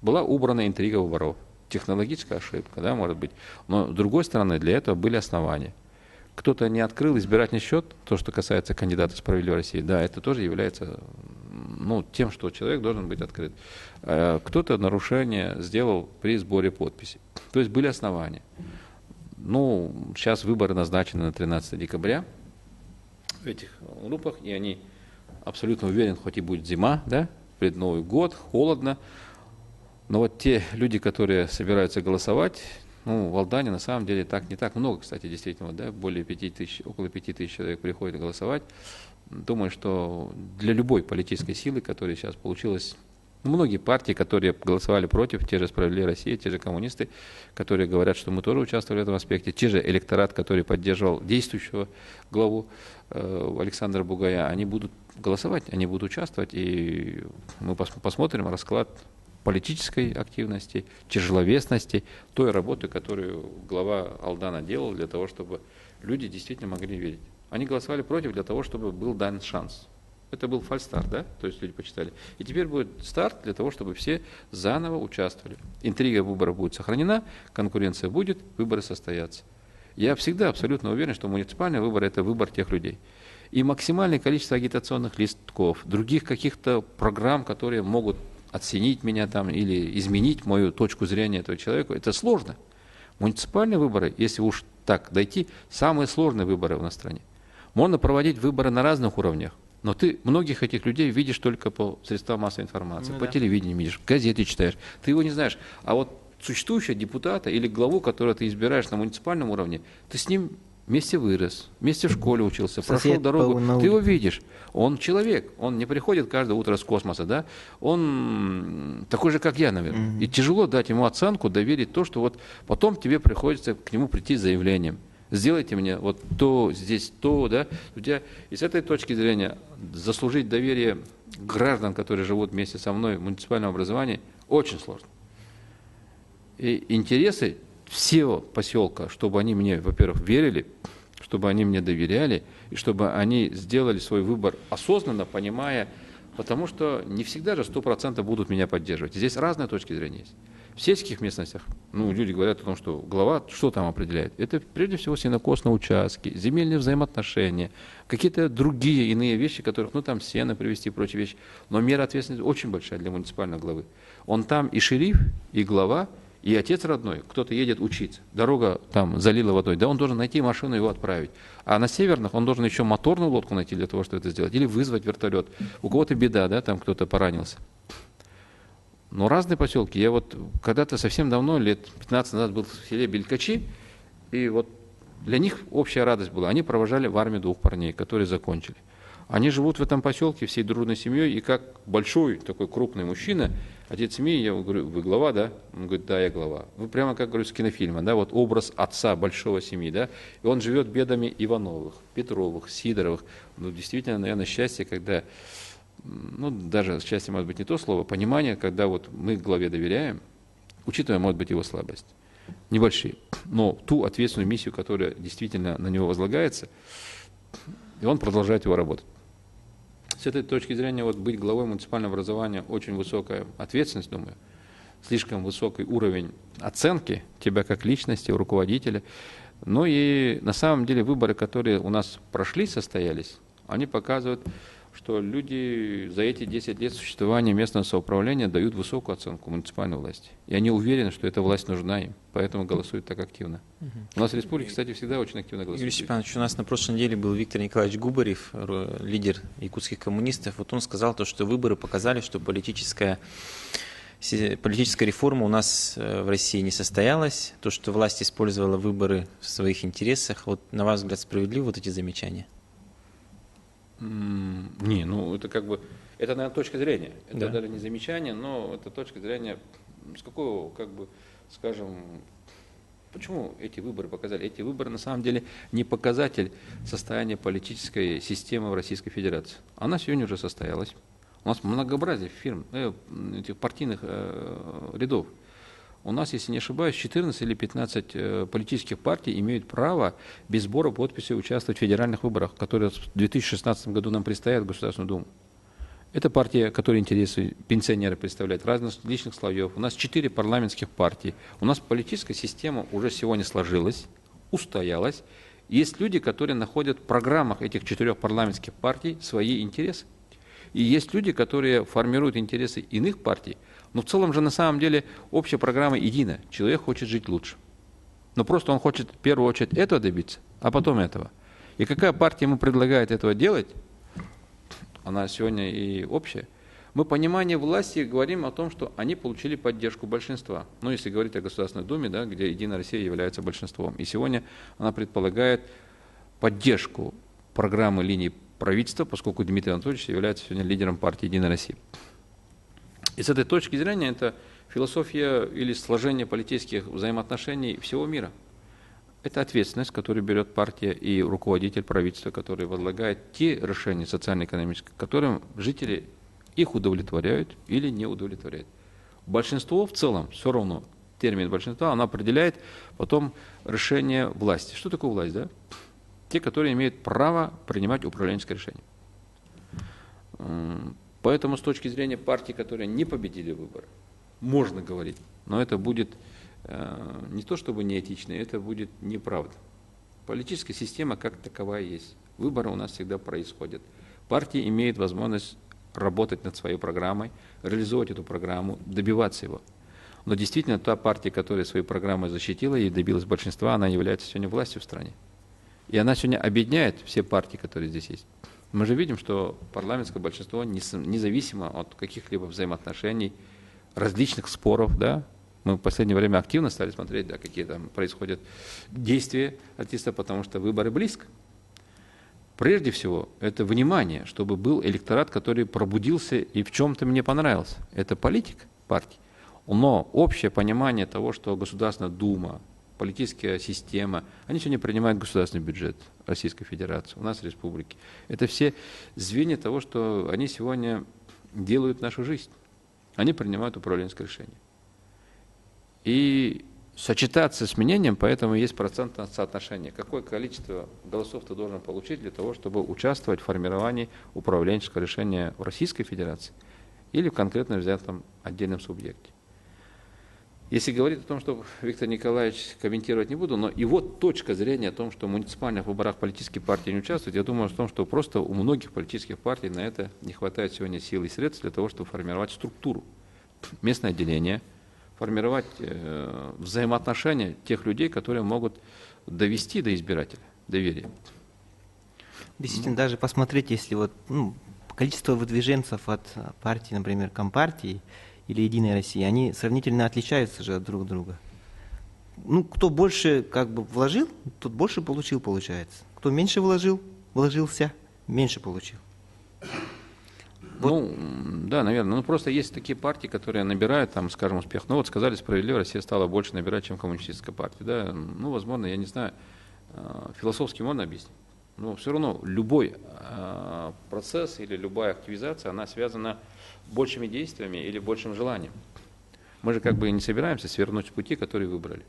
была убрана интрига выборов. Технологическая ошибка, да, может быть. Но с другой стороны, для этого были основания. Кто-то не открыл избирательный счет, то, что касается кандидата «Справедливой России», да, это тоже является тем, что человек должен быть открыт. Кто-то нарушение сделал при сборе подписей. То есть были основания. Сейчас выборы назначены на 13 декабря в этих группах, и они абсолютно уверены, хоть и будет зима, да, пред Новый год, холодно, но вот те люди, которые собираются голосовать, в Алдане на самом деле не так много, кстати, действительно, да, более 5 тысяч, около 5 тысяч человек приходят голосовать. Думаю, что для любой политической силы, которая сейчас получилась Многие партии, которые голосовали против, те же «Справедливая Россия», те же коммунисты, которые говорят, что мы тоже участвовали в этом аспекте, те же электорат, который поддерживал действующего главу Александра Бугая, они будут голосовать, они будут участвовать, и мы посмотрим расклад политической активности, тяжеловесности, той работы, которую глава Алдана делал для того, чтобы люди действительно могли верить. Они голосовали против для того, чтобы был дан шанс. Это был фальстарт, да? То есть люди почитали. И теперь будет старт для того, чтобы все заново участвовали. Интрига выборов будет сохранена, конкуренция будет, выборы состоятся. Я всегда абсолютно уверен, что муниципальный выбор – это выбор тех людей. И максимальное количество агитационных листков, других каких-то программ, которые могут оценить меня там или изменить мою точку зрения этого человека, это сложно. Муниципальные выборы, если уж так дойти, самые сложные выборы у нас в стране. Можно проводить выборы на разных уровнях, но ты многих этих людей видишь только по средствам массовой информации, по телевидению видишь, газеты читаешь, ты его не знаешь. А вот существующего депутата или главу, которого ты избираешь на муниципальном уровне, ты с ним вместе вырос, вместе в школе учился, прошел дорогу, ты его видишь. Он человек, он не приходит каждое утро с космоса, да? Он такой же, как я, наверное. И тяжело дать ему оценку, доверить то, что вот потом тебе приходится к нему прийти с заявлением. Сделайте мне вот то, здесь то, да? И с этой точки зрения заслужить доверие граждан, которые живут вместе со мной в муниципальном образовании, очень сложно. И интересы всего поселка, чтобы они мне, во-первых, верили, чтобы они мне доверяли, и чтобы они сделали свой выбор осознанно, понимая, потому что не всегда же 100% будут меня поддерживать. Здесь разные точки зрения есть. В сельских местностях, люди говорят о том, что глава что там определяет? Это прежде всего сенокос на участке, земельные взаимоотношения, какие-то другие иные вещи, которых, там сено привезти и прочие вещи. Но мера ответственности очень большая для муниципальной главы. Он там и шериф, и глава, и отец родной, кто-то едет учиться, дорога там залила водой, да, он должен найти машину и его отправить. А на северных он должен еще моторную лодку найти для того, чтобы это сделать, или вызвать вертолет. У кого-то беда, да, там кто-то поранился. Но разные поселки. Я вот когда-то совсем давно, лет 15 назад, был в селе Белькачи, и вот для них общая радость была. Они провожали в армию 2 парней, которые закончили. Они живут в этом поселке всей дружной семьей, и как большой такой крупный мужчина, отец семьи, я говорю, вы глава, да? Он говорит, да, я глава. Вы прямо как, говорю, с кинофильма, да, вот образ отца большого семьи, да? И он живет бедами Ивановых, Петровых, Сидоровых. Действительно, наверное, счастье, когда, даже счастье, может быть, не то слово, понимание, когда вот мы главе доверяем, учитывая, может быть, его слабость. Небольшие, но ту ответственную миссию, которая действительно на него возлагается, и он продолжает его работать. С этой точки зрения, быть главой муниципального образования очень высокая ответственность, думаю, слишком высокий уровень оценки тебя как личности, руководителя. И на самом деле выборы, которые у нас прошли, состоялись, они показывают, что люди за эти 10 лет существования местного самоуправления дают высокую оценку муниципальной власти. И они уверены, что эта власть нужна им, поэтому голосуют так активно. У нас в республике, кстати, всегда очень активно голосуют. Юрий Степанович, у нас на прошлой неделе был Виктор Николаевич Губарев, лидер якутских коммунистов. Вот он сказал, что выборы показали, что политическая реформа у нас в России не состоялась. То, что власть использовала выборы в своих интересах. Вот на ваш взгляд, справедливы эти замечания? Это это, наверное, точка зрения. Это даже не замечание, но это точка зрения, с какого, скажем, почему эти выборы показали? Эти выборы, на самом деле, не показатель состояния политической системы в Российской Федерации. Она сегодня уже состоялась. У нас многообразие этих партийных рядов. У нас, если не ошибаюсь, 14 или 15 политических партий имеют право без сбора подписей участвовать в федеральных выборах, которые в 2016 году нам предстоят в Государственную Думу. Это партия, которая интересы пенсионеры представляет, разных личных слоев. У нас 4 парламентских партии. У нас политическая система уже сегодня сложилась, устоялась. Есть люди, которые находят в программах этих 4 парламентских партий свои интересы. И есть люди, которые формируют интересы иных партий. Но в целом же на самом деле общая программа едина. Человек хочет жить лучше. Но просто он хочет в первую очередь этого добиться, а потом этого. И какая партия ему предлагает этого делать, она сегодня и общая. Мы понимание власти говорим о том, что они получили поддержку большинства. Если говорить о Государственной Думе, да, где Единая Россия является большинством. И сегодня она предполагает поддержку программы линии правительства, поскольку Дмитрий Анатольевич является сегодня лидером партии Единая Россия. И с этой точки зрения это философия или сложение политических взаимоотношений всего мира. Это ответственность, которую берет партия и руководитель правительства, который возлагает те решения социально-экономические, которым жители их удовлетворяют или не удовлетворяют. Большинство в целом, все равно, термин большинства, она определяет потом решение власти. Что такое власть, да? Те, которые имеют право принимать управленческое решение. Поэтому с точки зрения партий, которые не победили выборы, можно говорить, но это будет не то чтобы неэтично, это будет неправда. Политическая система как таковая есть. Выборы у нас всегда происходят. Партии имеют возможность работать над своей программой, реализовать эту программу, добиваться его. Но действительно та партия, которая свою программу защитила и добилась большинства, она является сегодня властью в стране. И она сегодня объединяет все партии, которые здесь есть. Мы же видим, что парламентское большинство, независимо от каких-либо взаимоотношений, различных споров, да, мы в последнее время активно стали смотреть, да, какие там происходят действия артиста, потому что выборы близко. Прежде всего, это внимание, чтобы был электорат, который пробудился и в чем-то мне понравился. Это политика партии. Но общее понимание того, что Государственная Дума, политическая система, они сегодня принимают государственный бюджет Российской Федерации, у нас республики. Это все звенья того, что они сегодня делают нашу жизнь. Они принимают управленческое решение. И сочетаться с мнением, поэтому есть процентное соотношение. Какое количество голосов ты должен получить для того, чтобы участвовать в формировании управленческого решения в Российской Федерации или в конкретно взятом отдельном субъекте. Если говорить о том, что Виктор Николаевич комментировать не буду, но его точка зрения о том, что в муниципальных выборах политические партии не участвуют, я думаю о том, что просто у многих политических партий на это не хватает сегодня сил и средств для того, чтобы формировать структуру, местное отделение, формировать взаимоотношения тех людей, которые могут довести до избирателя доверие. Действительно, даже посмотреть, если вот количество выдвиженцев от партии, например, Компартии или Единой России, они сравнительно отличаются же друг от друга. Кто больше вложил, тот больше получил, получается. Кто меньше вложился, меньше получил. Да, наверное. Просто есть такие партии, которые набирают, там, скажем, успех. Сказали справедливо, Россия стала больше набирать, чем коммунистическая партия. Да? Возможно, я не знаю, философски можно объяснить. Но все равно любой процесс или любая активизация, она связана большими действиями или большим желанием. Мы же не собираемся свернуть с пути, который выбрали.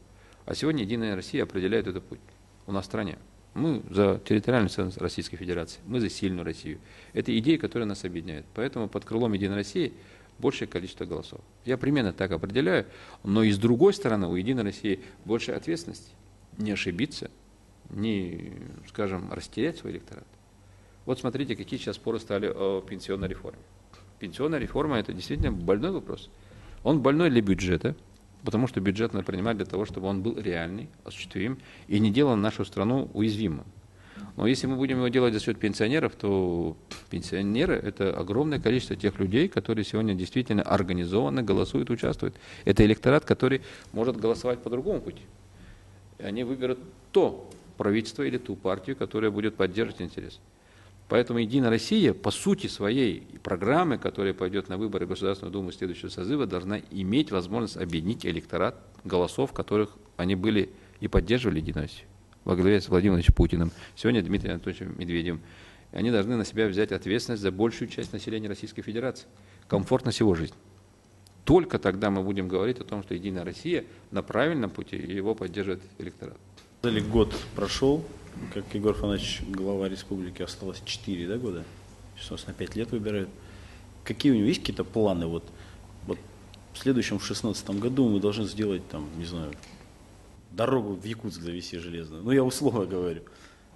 А сегодня Единая Россия определяет этот путь у нас в стране. Мы за территориальную целостность Российской Федерации, мы за сильную Россию. Это идея, которая нас объединяет. Поэтому под крылом Единой России большее количество голосов. Я примерно так определяю, но и с другой стороны у Единой России больше ответственности. Не ошибиться, не, растерять свой электорат. Вот смотрите, какие сейчас споры стали о пенсионной реформе. Пенсионная реформа – это действительно больной вопрос. Он больной для бюджета, потому что бюджет надо принимать для того, чтобы он был реальный, осуществим и не делал нашу страну уязвимым. Но если мы будем его делать за счет пенсионеров, то пенсионеры – это огромное количество тех людей, которые сегодня действительно организованно голосуют, участвуют. Это электорат, который может голосовать по другому пути. И они выберут то правительство или ту партию, которая будет поддерживать интерес. Поэтому Единая Россия, по сути своей программы, которая пойдет на выборы Государственной Думы следующего созыва, должна иметь возможность объединить электорат голосов, которых они были и поддерживали Единую Россию во главе с Владимиром Владимировичем Путиным, сегодня Дмитрием Анатольевичем Медведевым. И они должны на себя взять ответственность за большую часть населения Российской Федерации, комфортно всего жизнь. Только тогда мы будем говорить о том, что Единая Россия на правильном пути, и его поддерживает электорат. Год прошел, как Егор Фанович, глава республики, осталось 4 года, сейчас на 5 лет выбирают. Какие у него есть какие-то планы? Вот в следующем, в 2016 году мы должны сделать, дорогу в Якутск завести железную. Я условно говорю.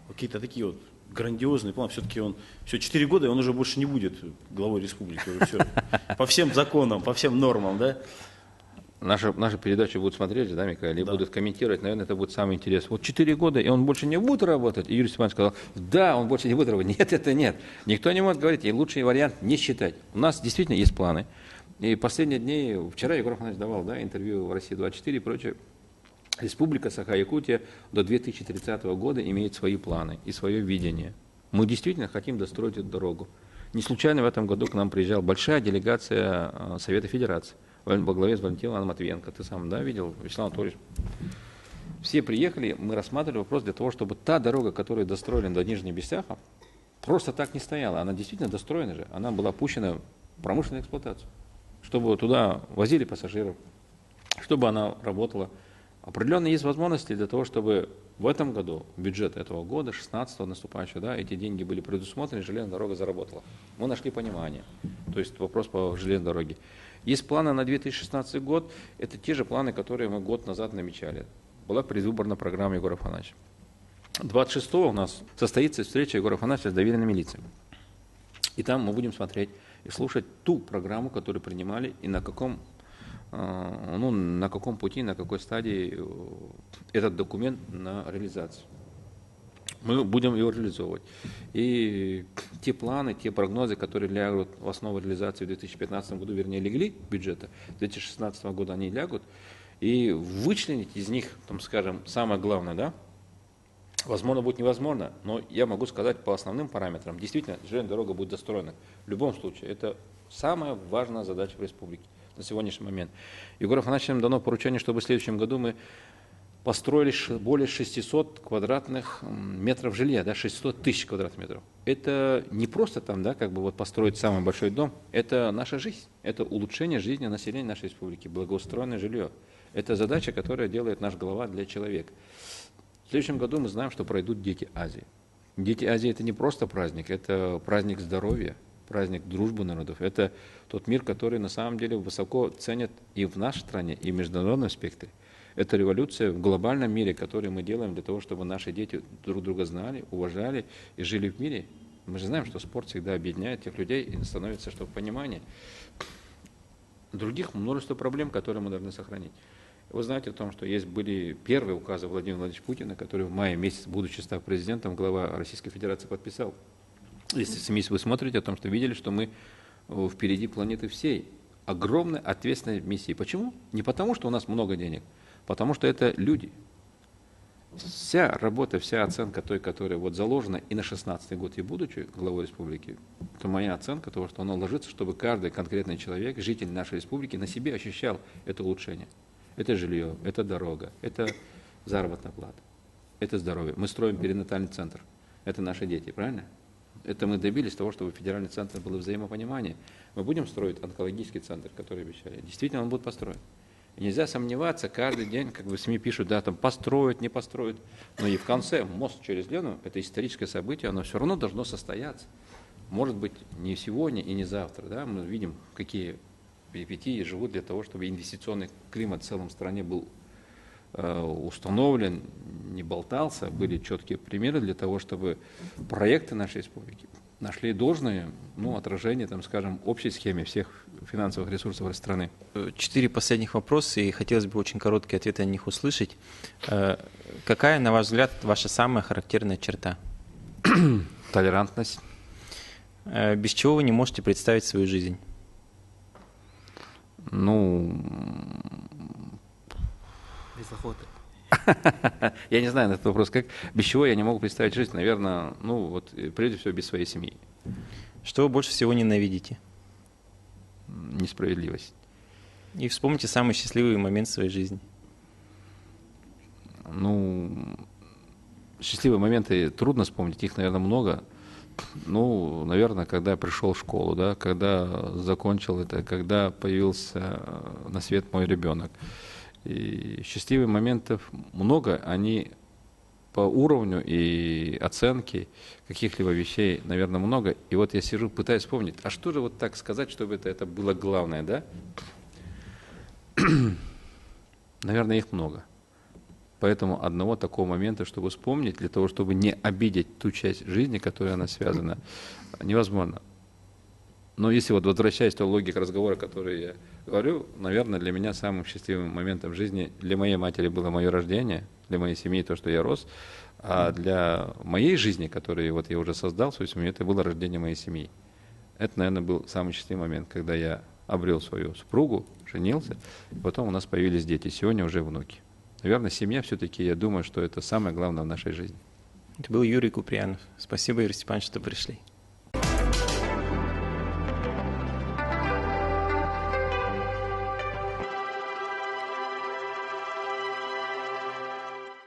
Какие-то такие грандиозные планы. Все-таки он 4 года, и он уже больше не будет главой республики. Все. По всем законам, по всем нормам, да? Наши передачи будут смотреть, да, Михаил, и будут комментировать, наверное, это будет самый интересный. 4 года, и он больше не будет работать. И Юрий Степанович сказал, да, он больше не будет работать. Нет, это нет. Никто не может говорить, и лучший вариант не считать. У нас действительно есть планы. И последние дни, вчера Егор Иванович давал интервью в России-24 и прочее. Республика Саха-Якутия до 2030 года имеет свои планы и свое видение. Мы действительно хотим достроить эту дорогу. Не случайно в этом году к нам приезжала большая делегация Совета Федерации во главе с Валентином Матвиенко. Ты сам, да, видел, Вячеслав Анатольевич? Все приехали, мы рассматривали вопрос для того, чтобы та дорога, которую достроили до Нижней Бестяха, просто так не стояла. Она действительно достроена же. Она была пущена в промышленную эксплуатацию, чтобы туда возили пассажиров, чтобы она работала. Определенно есть возможности для того, чтобы в этом году, бюджет этого года, 16-го наступающего, да, эти деньги были предусмотрены, железная дорога заработала. Мы нашли понимание. То есть вопрос по железной дороге. Есть планы на 2016 год, это те же планы, которые мы год назад намечали. Была предвыборная программа Егора Афанасьевича. 26-го у нас состоится встреча Егора Афанасьевича с доверенной милицией. И там мы будем смотреть и слушать ту программу, которую принимали, и на каком пути, на какой стадии этот документ на реализацию. Мы будем его реализовывать. И те планы, те прогнозы, которые лягут в основу реализации в 2015 году, вернее, легли бюджета, 2016 года они лягут, и вычленить из них, там, скажем, самое главное, да, возможно, будет невозможно, но я могу сказать по основным параметрам, действительно, железная дорога будет достроена. В любом случае, это самая важная задача в республике на сегодняшний момент. Егору Афанасьевичу нам дано поручение, чтобы в следующем году мы построили более 600 квадратных метров жилья, да, 600 тысяч квадратных метров. Это не просто там, да, как бы вот построить самый большой дом, это наша жизнь, это улучшение жизни населения нашей республики, благоустроенное жилье. Это задача, которая делает наш глава для человека. В следующем году мы знаем, что пройдут Дети Азии. Дети Азии – это не просто праздник, это праздник здоровья, праздник дружбы народов. Это тот мир, который на самом деле высоко ценят и в нашей стране, и в международном спектре. Это революция в глобальном мире, которую мы делаем для того, чтобы наши дети друг друга знали, уважали и жили в мире. Мы же знаем, что спорт всегда объединяет тех людей и становится, чтобы понимание других множество проблем, которые мы должны сохранить. Вы знаете о том, что были первые указы Владимира Владимировича Путина, который в мае месяце, будучи став президентом, глава Российской Федерации подписал. Если вы смотрите о том, что видели, что мы впереди планеты всей. Огромная ответственная миссия. Почему? Не потому, что у нас много денег, потому что это люди. Вся работа, вся оценка той, которая вот заложена и на 2016 год, и будучи главой республики, это моя оценка того, что она ложится, чтобы каждый конкретный человек, житель нашей республики, на себе ощущал это улучшение. Это жилье, это дорога, это заработная плата, это здоровье. Мы строим перинатальный центр. Это наши дети, правильно? Это мы добились того, чтобы в федеральный центр было взаимопонимание. Мы будем строить онкологический центр, который обещали. Действительно, он будет построен. И нельзя сомневаться, каждый день, как бы СМИ пишут, да, там построят, не построят. Но и в конце мост через Лену, это историческое событие, оно все равно должно состояться. Может быть, не сегодня и не завтра. Да? Мы видим, какие перипетии живут для того, чтобы инвестиционный климат в целом стране был установлен, не болтался, были четкие примеры для того, чтобы проекты нашей республики нашли должное отражение, там, скажем, общей схеме всех финансовых ресурсов страны. 4 последних вопроса, и хотелось бы очень короткие ответы на них услышать. Какая, на ваш взгляд, ваша самая характерная черта? Толерантность. Без чего вы не можете представить свою жизнь? Без охоты. Я не знаю на этот вопрос, как. Без чего я не могу представить жизнь, наверное, прежде всего без своей семьи. Что вы больше всего ненавидите? Несправедливость. И вспомните самый счастливый момент в своей жизни. Счастливые моменты трудно вспомнить, их, наверное, много. Наверное, когда я пришел в школу, да, когда закончил это, когда появился на свет мой ребенок. И счастливых моментов много, они по уровню и оценке каких-либо вещей, наверное, много. И вот я сижу, пытаюсь вспомнить, а что же вот так сказать, чтобы это было главное, да? Наверное, их много. Поэтому одного такого момента, чтобы вспомнить, для того, чтобы не обидеть ту часть жизни, которая она связана, невозможно. Но если возвращаясь к той логике разговора, который я говорю, наверное, для меня самым счастливым моментом в жизни для моей матери было мое рождение, для моей семьи то, что я рос, а для моей жизни, которую я уже создал в своей семье, это было рождение моей семьи. Это, наверное, был самый счастливый момент, когда я обрел свою супругу, женился, и потом у нас появились дети, сегодня уже внуки. Наверное, семья все-таки, я думаю, что это самое главное в нашей жизни. Это был Юрий Куприянов. Спасибо, Юрий Степанович, что пришли.